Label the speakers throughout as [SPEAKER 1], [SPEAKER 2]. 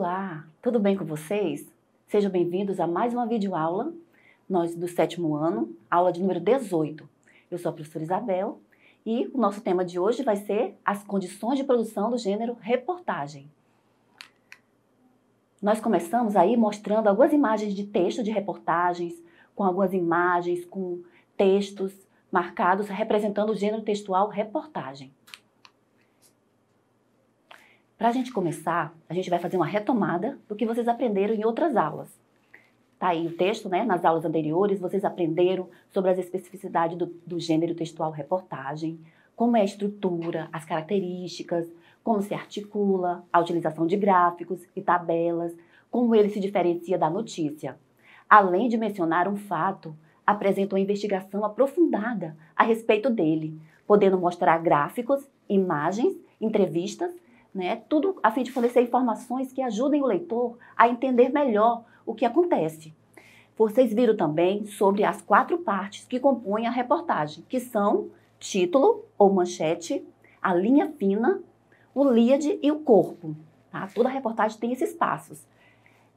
[SPEAKER 1] Olá, tudo bem com vocês? Sejam bem-vindos a mais uma videoaula, nós do 7º ano, aula de número 18. Eu sou a professora Isabel e o nosso tema de hoje vai ser as condições de produção do gênero reportagem. Nós começamos aí mostrando algumas imagens de texto de reportagens, com algumas imagens, com textos marcados representando o gênero textual reportagem. Para a gente começar, a gente vai fazer uma retomada do que vocês aprenderam em outras aulas. Tá aí o texto, né? Nas aulas anteriores, vocês aprenderam sobre as especificidades do gênero textual reportagem, como é a estrutura, as características, como se articula, a utilização de gráficos e tabelas, como ele se diferencia da notícia. Além de mencionar um fato, apresenta uma investigação aprofundada a respeito dele, podendo mostrar gráficos, imagens, entrevistas, né, tudo a fim de fornecer informações que ajudem o leitor a entender melhor o que acontece. Vocês viram também sobre as 4 partes que compõem a reportagem, que são título ou manchete, a linha fina, o lead e o corpo. Tá? Toda reportagem tem esses passos.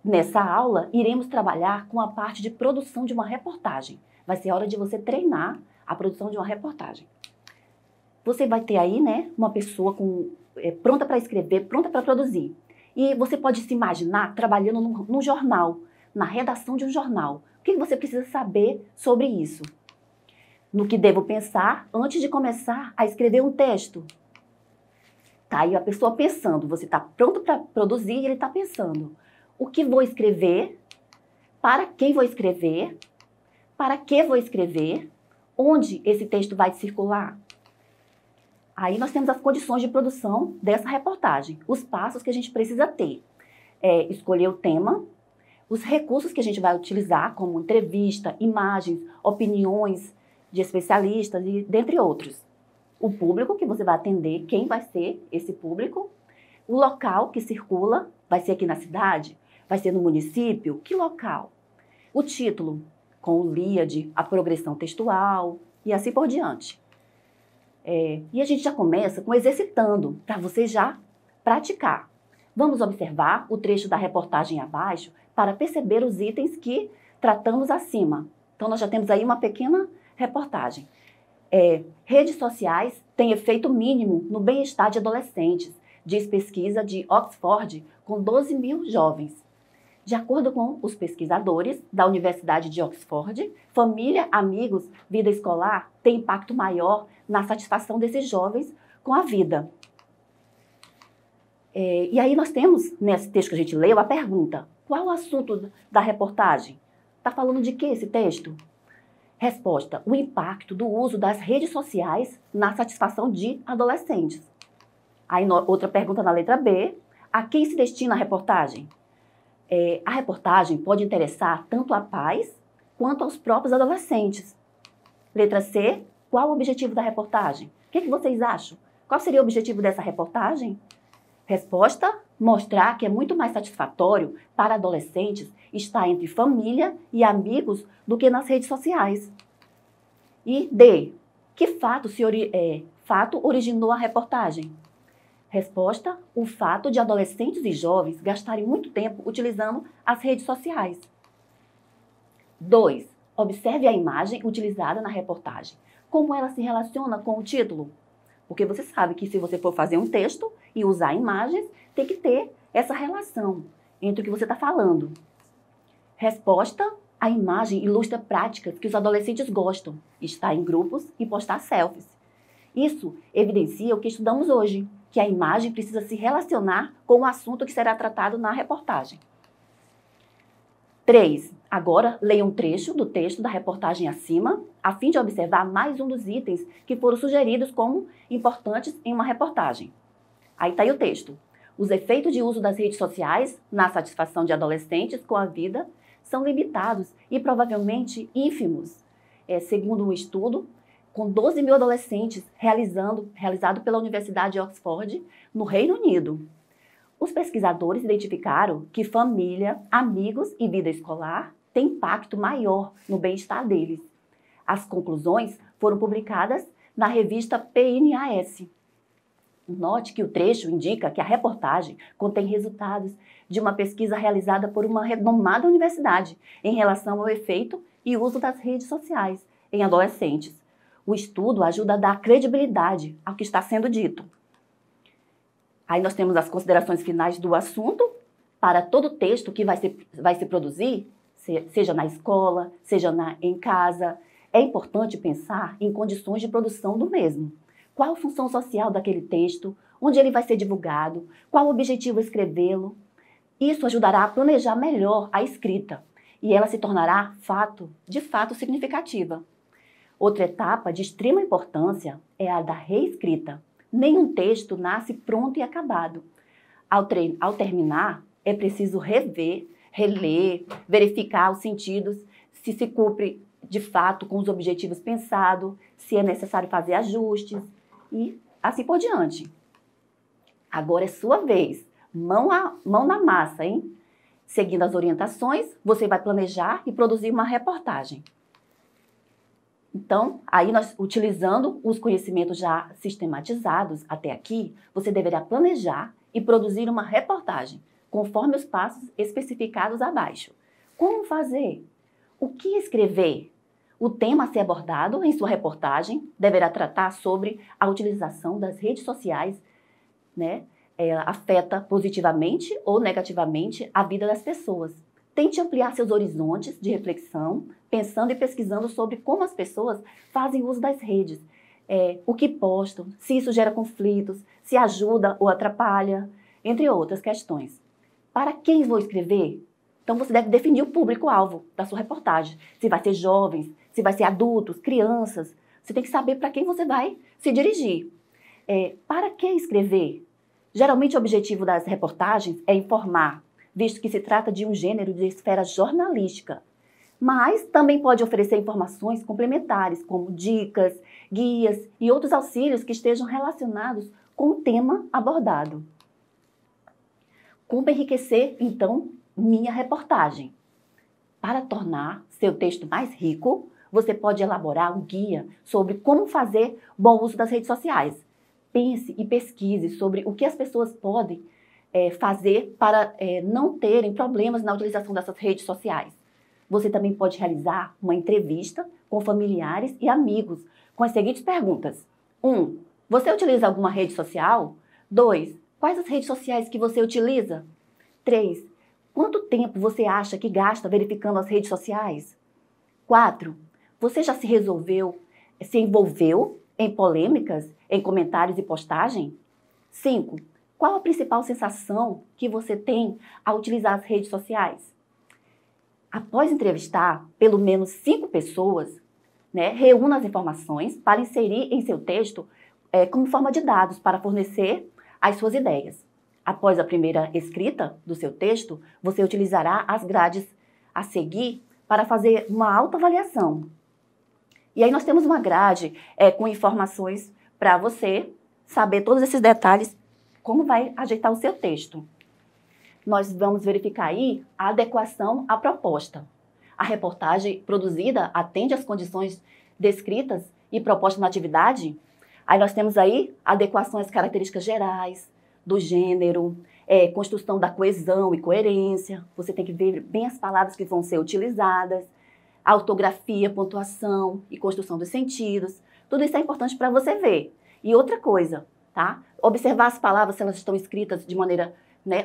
[SPEAKER 1] Nessa aula, iremos trabalhar com a parte de produção de uma reportagem. Vai ser hora de você treinar a produção de uma reportagem. Você vai ter aí, né, uma pessoa pronta para escrever, pronta para produzir. E você pode se imaginar trabalhando num jornal, na redação de um jornal. O que você precisa saber sobre isso? No que devo pensar antes de começar a escrever um texto? Tá aí a pessoa pensando, você está pronto para produzir e ele está pensando. O que vou escrever? Para quem vou escrever? Para que vou escrever? Onde esse texto vai circular? Aí nós temos as condições de produção dessa reportagem, os passos que a gente precisa ter. Escolher o tema, os recursos que a gente vai utilizar, como entrevista, imagens, opiniões de especialistas e dentre outros. O público que você vai atender, quem vai ser esse público, o local que circula, vai ser aqui na cidade, vai ser no município, que local? O título, com o lead, a progressão textual e assim por diante. E a gente já começa com exercitando, para você já praticar. Vamos observar o trecho da reportagem abaixo para perceber os itens que tratamos acima. Então, nós já temos aí uma pequena reportagem. Redes sociais têm efeito mínimo no bem-estar de adolescentes, diz pesquisa de Oxford com 12 mil jovens. De acordo com os pesquisadores da Universidade de Oxford, família, amigos, vida escolar tem impacto maior na satisfação desses jovens com a vida. E aí nós temos, nesse texto que a gente leu, a pergunta: qual o assunto da reportagem? Está falando de que esse texto? Resposta: o impacto do uso das redes sociais na satisfação de adolescentes. Aí outra pergunta na letra B: a quem se destina a reportagem? A reportagem pode interessar tanto a pais quanto aos próprios adolescentes. Letra C, qual o objetivo da reportagem? O que vocês acham? Qual seria o objetivo dessa reportagem? Resposta, mostrar que é muito mais satisfatório para adolescentes estar entre família e amigos do que nas redes sociais. E D, que fato originou a reportagem? Resposta, o fato de adolescentes e jovens gastarem muito tempo utilizando as redes sociais. 2. Observe a imagem utilizada na reportagem. Como ela se relaciona com o título? Porque você sabe que se você for fazer um texto e usar imagens, tem que ter essa relação entre o que você está falando. Resposta, a imagem ilustra práticas que os adolescentes gostam, estar em grupos e postar selfies. Isso evidencia o que estudamos hoje, que a imagem precisa se relacionar com o assunto que será tratado na reportagem. 3. Agora, leia um trecho do texto da reportagem acima, a fim de observar mais um dos itens que foram sugeridos como importantes em uma reportagem. Aí está aí o texto. Os efeitos de uso das redes sociais na satisfação de adolescentes com a vida são limitados e provavelmente ínfimos, segundo um estudo com 12 mil adolescentes realizado pela Universidade de Oxford, no Reino Unido. Os pesquisadores identificaram que família, amigos e vida escolar têm impacto maior no bem-estar deles. As conclusões foram publicadas na revista PNAS. Note que o trecho indica que a reportagem contém resultados de uma pesquisa realizada por uma renomada universidade em relação ao efeito e uso das redes sociais em adolescentes. O estudo ajuda a dar credibilidade ao que está sendo dito. Aí nós temos as considerações finais do assunto para todo texto que vai se produzir, seja na escola, seja em casa. É importante pensar em condições de produção do mesmo. Qual a função social daquele texto, onde ele vai ser divulgado, qual o objetivo escrevê-lo. Isso ajudará a planejar melhor a escrita e ela se tornará de fato significativa. Outra etapa de extrema importância é a da reescrita. Nenhum texto nasce pronto e acabado. Ao terminar, é preciso rever, reler, verificar os sentidos, se cumpre de fato com os objetivos pensados, se é necessário fazer ajustes e assim por diante. Agora é sua vez. Mão na massa, hein? Seguindo as orientações, você vai planejar e produzir uma reportagem. Então, aí nós, utilizando os conhecimentos já sistematizados até aqui, você deverá planejar e produzir uma reportagem, conforme os passos especificados abaixo. Como fazer? O que escrever? O tema a ser abordado em sua reportagem deverá tratar sobre a utilização das redes sociais, né? Afeta positivamente ou negativamente a vida das pessoas. Tente ampliar seus horizontes de reflexão, pensando e pesquisando sobre como as pessoas fazem uso das redes, o que postam, se isso gera conflitos, se ajuda ou atrapalha, entre outras questões. Para quem vou escrever? Então você deve definir o público-alvo da sua reportagem. Se vai ser jovens, se vai ser adultos, crianças. Você tem que saber para quem você vai se dirigir. Para que escrever? Geralmente o objetivo das reportagens é informar, visto que se trata de um gênero de esfera jornalística. Mas também pode oferecer informações complementares, como dicas, guias e outros auxílios que estejam relacionados com o tema abordado. Como enriquecer, então, minha reportagem? Para tornar seu texto mais rico, você pode elaborar um guia sobre como fazer bom uso das redes sociais. Pense e pesquise sobre o que as pessoas podem fazer para não terem problemas na utilização dessas redes sociais. Você também pode realizar uma entrevista com familiares e amigos com as seguintes perguntas. 1. Você utiliza alguma rede social? 2. Quais as redes sociais que você utiliza? 3. Quanto tempo você acha que gasta verificando as redes sociais? 4. Você já se envolveu em polêmicas, em comentários e postagem? 5. Qual a principal sensação que você tem ao utilizar as redes sociais? Após entrevistar pelo menos 5 pessoas, reúna as informações para inserir em seu texto como forma de dados para fornecer as suas ideias. Após a primeira escrita do seu texto, você utilizará as grades a seguir para fazer uma autoavaliação. E aí nós temos uma grade com informações para você saber todos esses detalhes, como vai ajeitar o seu texto. Nós vamos verificar aí a adequação à proposta. A reportagem produzida atende às condições descritas e propostas na atividade? Aí nós temos aí adequação às características gerais do gênero, construção da coesão e coerência. Você tem que ver bem as palavras que vão ser utilizadas, a ortografia, pontuação e construção dos sentidos. Tudo isso é importante para você ver. E outra coisa, tá? Observar as palavras, se elas estão escritas de maneira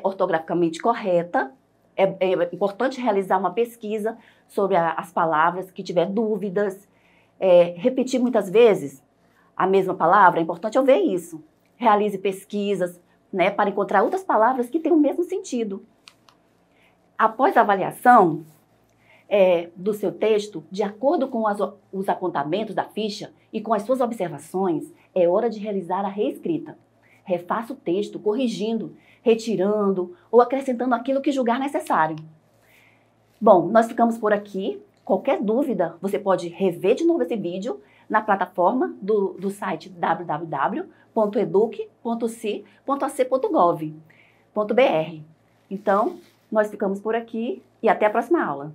[SPEAKER 1] ortograficamente correta. É importante realizar uma pesquisa sobre as palavras, que tiver dúvidas. Repetir muitas vezes a mesma palavra, é importante eu ver isso. Realize pesquisas, para encontrar outras palavras que tenham o mesmo sentido. Após a avaliação do seu texto, de acordo com os apontamentos da ficha e com as suas observações, é hora de realizar a reescrita. Refaça o texto, corrigindo, retirando ou acrescentando aquilo que julgar necessário. Bom, nós ficamos por aqui. Qualquer dúvida, você pode rever de novo esse vídeo na plataforma do site www.educ.ci.ac.gov.br. Então, nós ficamos por aqui e até a próxima aula.